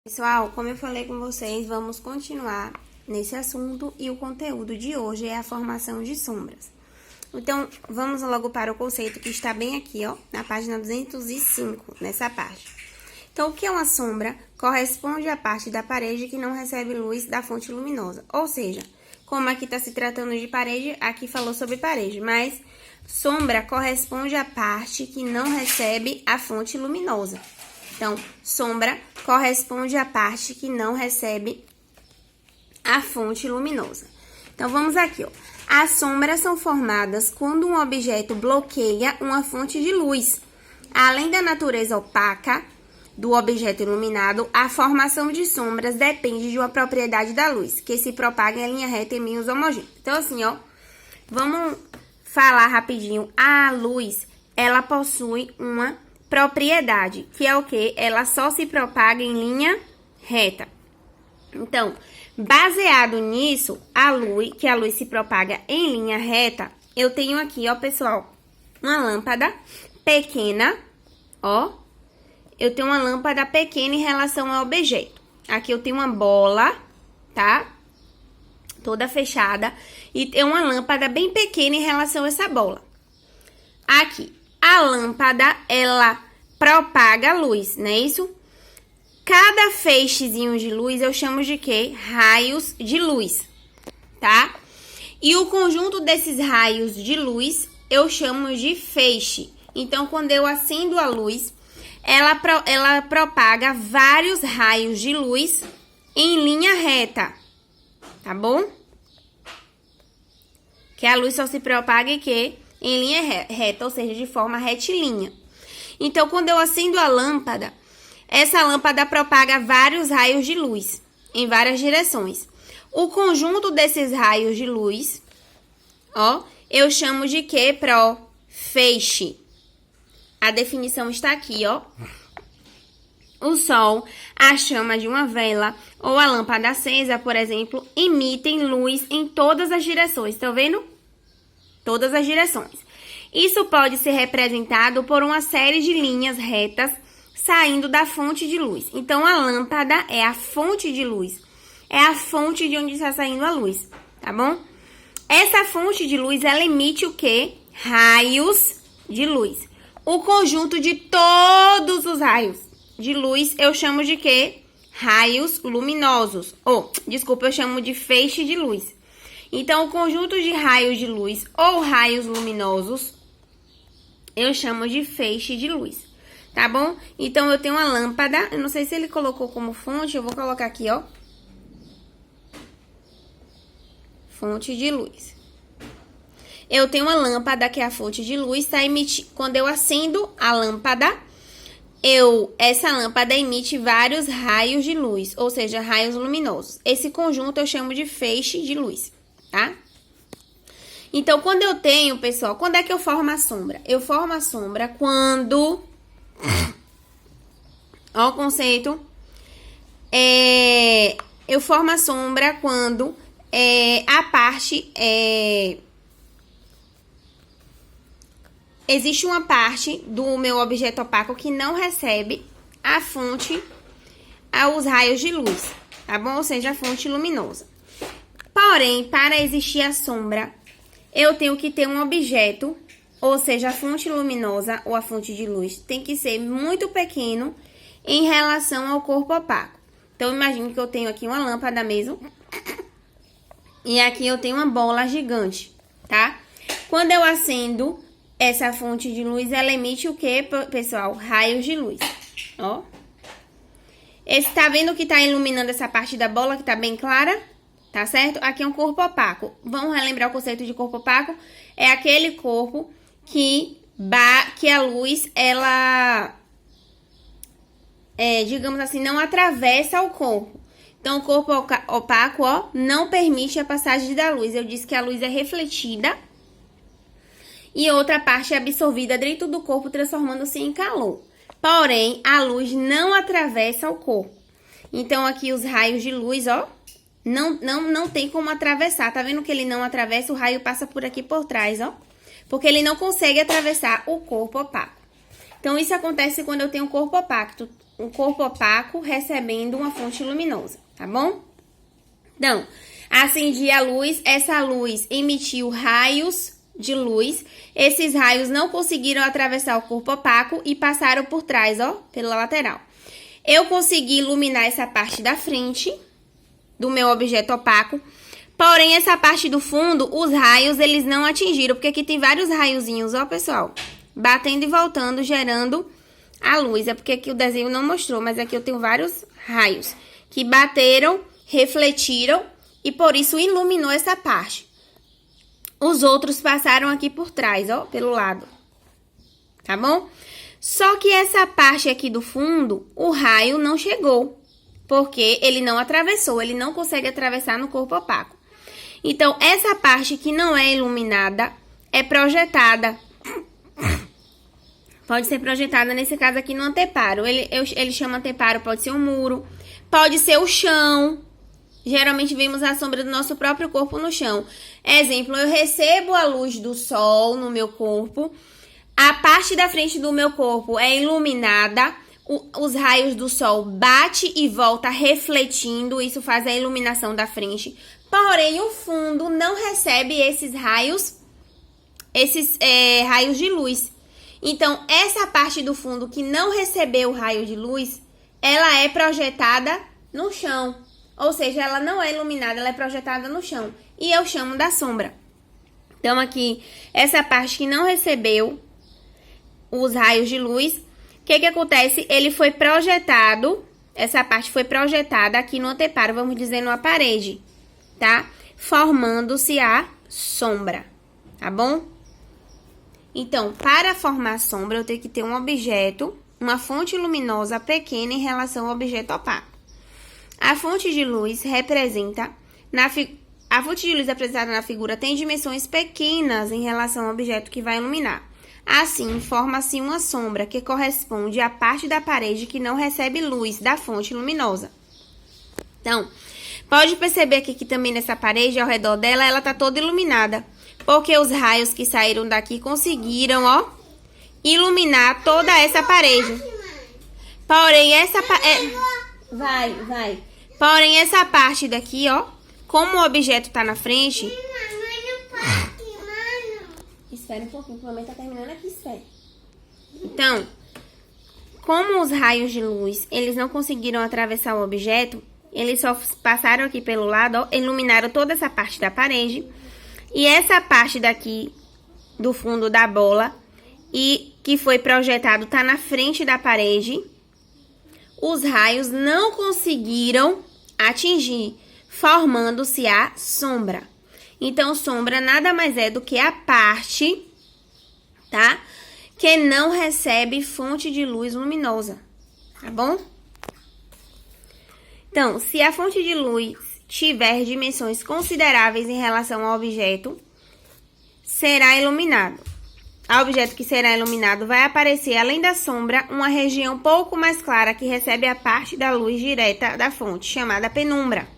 Pessoal, como eu falei com vocês, vamos continuar nesse assunto e o conteúdo de hoje é a formação de sombras. Então, vamos logo para o conceito que está bem aqui, ó, na página 205, nessa parte. Então, o que é uma sombra? Corresponde à parte da parede que não recebe luz da fonte luminosa. Ou seja, como aqui está se tratando de parede, aqui falou sobre parede, mas sombra corresponde à parte que não recebe a fonte luminosa. Então, sombra corresponde à parte que não recebe a fonte luminosa. Então, vamos aqui, ó. As sombras são formadas quando um objeto bloqueia uma fonte de luz. Além da natureza opaca do objeto iluminado, a formação de sombras depende de uma propriedade da luz, que se propaga em linha reta em meios homogêneos. Então, assim, ó, vamos falar rapidinho. A luz, ela possui uma propriedade, que é o quê? Ela só se propaga em linha reta. Então, baseado nisso, que a luz se propaga em linha reta, eu tenho aqui, ó, pessoal, uma lâmpada pequena, ó. Eu tenho uma lâmpada pequena em relação ao objeto. Aqui eu tenho uma bola, tá? Toda fechada. E tem uma lâmpada bem pequena em relação a essa bola. Aqui. A lâmpada, ela propaga a luz, não é isso? Cada feixezinho de luz eu chamo de quê? Raios de luz, tá? E o conjunto desses raios de luz eu chamo de feixe. Então, quando eu acendo a luz, ela propaga vários raios de luz em linha reta, tá bom? Que a luz só se propaga em linha reta, ou seja, de forma retilínea. Então, quando eu acendo a lâmpada, essa lâmpada propaga vários raios de luz em várias direções. O conjunto desses raios de luz, ó, eu chamo de quê? Feixe. A definição está aqui, ó. O sol, a chama de uma vela ou a lâmpada acesa, por exemplo, emitem luz em todas as direções. Estão vendo? Todas as direções. Isso pode ser representado por uma série de linhas retas saindo da fonte de luz. Então, a lâmpada é a fonte de luz. É a fonte de onde está saindo a luz, tá bom? Essa fonte de luz, ela emite o quê? Raios de luz. O conjunto de todos os raios de luz, eu chamo de quê? Raios luminosos. Desculpa, eu chamo de feixe de luz. Então, o conjunto de raios de luz ou raios luminosos, eu chamo de feixe de luz, tá bom? Então, eu tenho uma lâmpada, eu não sei se ele colocou como fonte, eu vou colocar aqui, ó. Fonte de luz. Eu tenho uma lâmpada que é a fonte de luz, tá emitindo. Quando eu acendo a lâmpada, essa lâmpada emite vários raios de luz, ou seja, raios luminosos. Esse conjunto eu chamo de feixe de luz, tá? Então, quando eu tenho, pessoal, quando é que eu formo a sombra? Eu formo a sombra quando... Ó o conceito. Eu formo a sombra quando a parte... Existe uma parte do meu objeto opaco que não recebe a fonte, os raios de luz, tá bom? Ou seja, a fonte luminosa. Porém, para existir a sombra, eu tenho que ter um objeto, ou seja, a fonte luminosa ou a fonte de luz tem que ser muito pequeno em relação ao corpo opaco. Então, imagine que eu tenho aqui uma lâmpada mesmo, e aqui eu tenho uma bola gigante, tá? Quando eu acendo essa fonte de luz, ela emite o quê, pessoal? Raios de luz, ó. Tá vendo que tá iluminando essa parte da bola que tá bem clara? Tá certo? Aqui é um corpo opaco. Vamos relembrar o conceito de corpo opaco? É aquele corpo que a luz, ela, digamos assim, não atravessa o corpo. Então, o corpo opaco, ó, não permite a passagem da luz. Eu disse que a luz é refletida e outra parte é absorvida dentro do corpo, transformando-se em calor. Porém, a luz não atravessa o corpo. Então, aqui os raios de luz, ó, não tem como atravessar. Tá vendo que ele não atravessa? O raio passa por aqui por trás, ó. Porque ele não consegue atravessar o corpo opaco. Então, isso acontece quando eu tenho um corpo opaco recebendo uma fonte luminosa, tá bom? Então, acendi a luz, essa luz emitiu raios de luz. Esses raios não conseguiram atravessar o corpo opaco e passaram por trás, ó, pela lateral. Eu consegui iluminar essa parte da frente do meu objeto opaco, porém, essa parte do fundo, os raios, eles não atingiram, porque aqui tem vários raiozinhos, ó, pessoal, batendo e voltando, gerando a luz. É porque aqui o desenho não mostrou, mas aqui eu tenho vários raios que bateram, refletiram e por isso iluminou essa parte. Os outros passaram aqui por trás, ó, pelo lado. Tá bom? Só que essa parte aqui do fundo, o raio não chegou, porque ele não atravessou, ele não consegue atravessar no corpo opaco. Então, essa parte que não é iluminada é projetada. Pode ser projetada, nesse caso aqui, no anteparo. Ele chama anteparo, pode ser um muro, pode ser o chão. Geralmente vemos a sombra do nosso próprio corpo no chão. Exemplo, eu recebo a luz do sol no meu corpo. A parte da frente do meu corpo é iluminada. Os raios do sol bate e volta refletindo. Isso faz a iluminação da frente. Porém, o fundo não recebe esses raios de luz. Então, essa parte do fundo que não recebeu o raio de luz, ela é projetada no chão. Ou seja, ela não é iluminada, ela é projetada no chão. E eu chamo da sombra. Então, aqui, essa parte que não recebeu os raios de luz, o que acontece? Ele foi projetado, essa parte foi projetada aqui no anteparo, vamos dizer, numa parede, tá? Formando-se a sombra, tá bom? Então, para formar sombra, eu tenho que ter um objeto, uma fonte luminosa pequena em relação ao objeto opaco. A fonte de luz representa, a fonte de luz apresentada na figura tem dimensões pequenas em relação ao objeto que vai iluminar. Assim, forma-se uma sombra que corresponde à parte da parede que não recebe luz da fonte luminosa. Então, pode perceber aqui que também nessa parede, ao redor dela, ela tá toda iluminada. Porque os raios que saíram daqui conseguiram, ó, iluminar toda essa parede. Porém, Porém, essa parte daqui, ó, como o objeto tá na frente... Espera um pouquinho, que a mamãe tá terminando aqui, espera. Então, como os raios de luz, eles não conseguiram atravessar o objeto, eles só passaram aqui pelo lado, ó, iluminaram toda essa parte da parede. E essa parte daqui, do fundo da bola, e que foi projetado, tá na frente da parede. Os raios não conseguiram atingir, formando-se a sombra. Então, sombra nada mais é do que a parte, tá? Que não recebe fonte de luz luminosa, tá bom? Então, se a fonte de luz tiver dimensões consideráveis em relação ao objeto, será iluminado. Ao objeto que será iluminado vai aparecer, além da sombra, uma região pouco mais clara que recebe a parte da luz direta da fonte, chamada penumbra.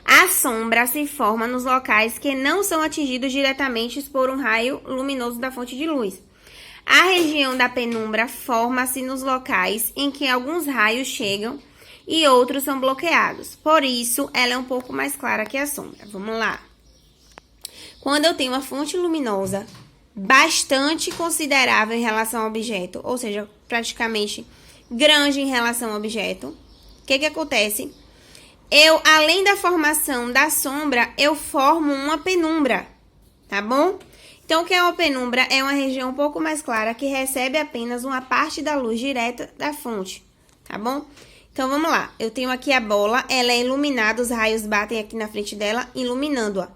A sombra se forma nos locais que não são atingidos diretamente por um raio luminoso da fonte de luz. A região da penumbra forma-se nos locais em que alguns raios chegam e outros são bloqueados. Por isso, ela é um pouco mais clara que a sombra. Vamos lá. Quando eu tenho uma fonte luminosa bastante considerável em relação ao objeto, ou seja, praticamente grande em relação ao objeto, o que acontece? Eu, além da formação da sombra, eu formo uma penumbra, tá bom? Então, o que é uma penumbra? É uma região um pouco mais clara que recebe apenas uma parte da luz direta da fonte, tá bom? Então, vamos lá. Eu tenho aqui a bola, ela é iluminada, os raios batem aqui na frente dela, iluminando-a.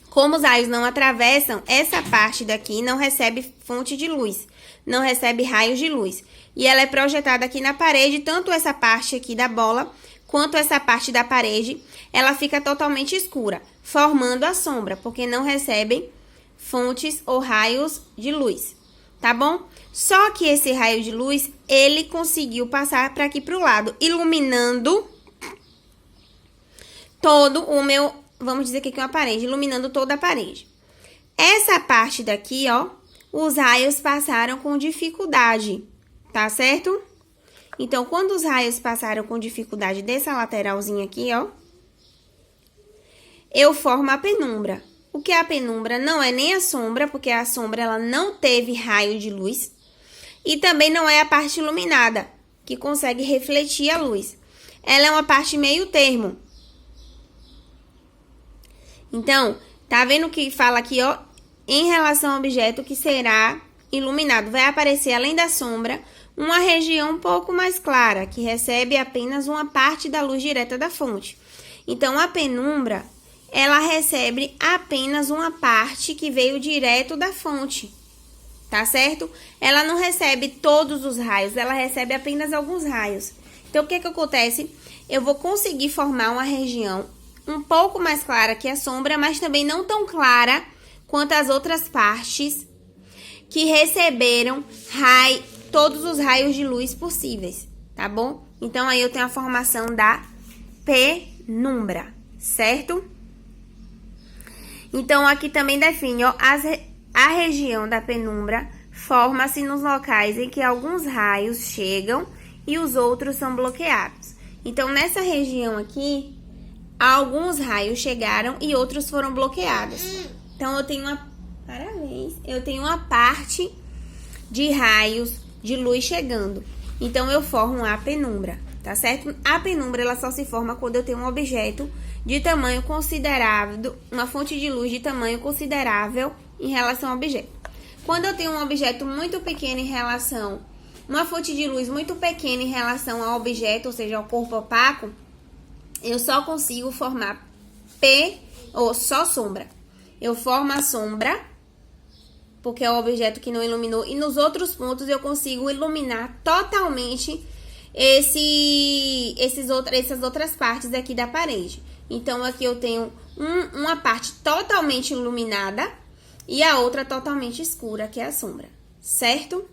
Como os raios não atravessam, essa parte daqui não recebe fonte de luz, não recebe raios de luz. E ela é projetada aqui na parede, tanto essa parte aqui da bola, quanto essa parte da parede, ela fica totalmente escura, formando a sombra, porque não recebem fontes ou raios de luz, tá bom? Só que esse raio de luz, ele conseguiu passar para aqui pro lado, iluminando todo o meu, vamos dizer que aqui é uma parede, iluminando toda a parede. Essa parte daqui, ó, os raios passaram com dificuldade, tá certo? Então, quando os raios passaram com dificuldade dessa lateralzinha aqui, ó, eu formo a penumbra. O que é a penumbra? Não é nem a sombra, porque a sombra ela não teve raio de luz. E também não é a parte iluminada, que consegue refletir a luz. Ela é uma parte meio termo. Então, tá vendo que fala aqui, ó, em relação ao objeto que será iluminado. Vai aparecer, além da sombra, uma região um pouco mais clara, que recebe apenas uma parte da luz direta da fonte. Então, a penumbra, ela recebe apenas uma parte que veio direto da fonte, tá certo? Ela não recebe todos os raios, ela recebe apenas alguns raios. Então, o que acontece? Eu vou conseguir formar uma região um pouco mais clara que a sombra, mas também não tão clara quanto as outras partes que receberam todos os raios de luz possíveis, tá bom? Então, aí eu tenho a formação da penumbra, certo? Então, aqui também define, ó, a região da penumbra forma-se nos locais em que alguns raios chegam e os outros são bloqueados. Então, nessa região aqui, alguns raios chegaram e outros foram bloqueados. Então, eu tenho uma parte de raios de luz chegando. Então, eu formo a penumbra, tá certo? A penumbra, ela só se forma quando eu tenho um objeto de tamanho considerável, uma fonte de luz de tamanho considerável em relação ao objeto. Quando eu tenho um objeto muito pequeno uma fonte de luz muito pequena em relação ao objeto, ou seja, ao corpo opaco, eu só consigo formar só sombra. Eu formo a sombra, porque é o objeto que não iluminou, e nos outros pontos eu consigo iluminar totalmente essas outras partes aqui da parede. Então, aqui eu tenho uma parte totalmente iluminada e a outra totalmente escura, que é a sombra, certo?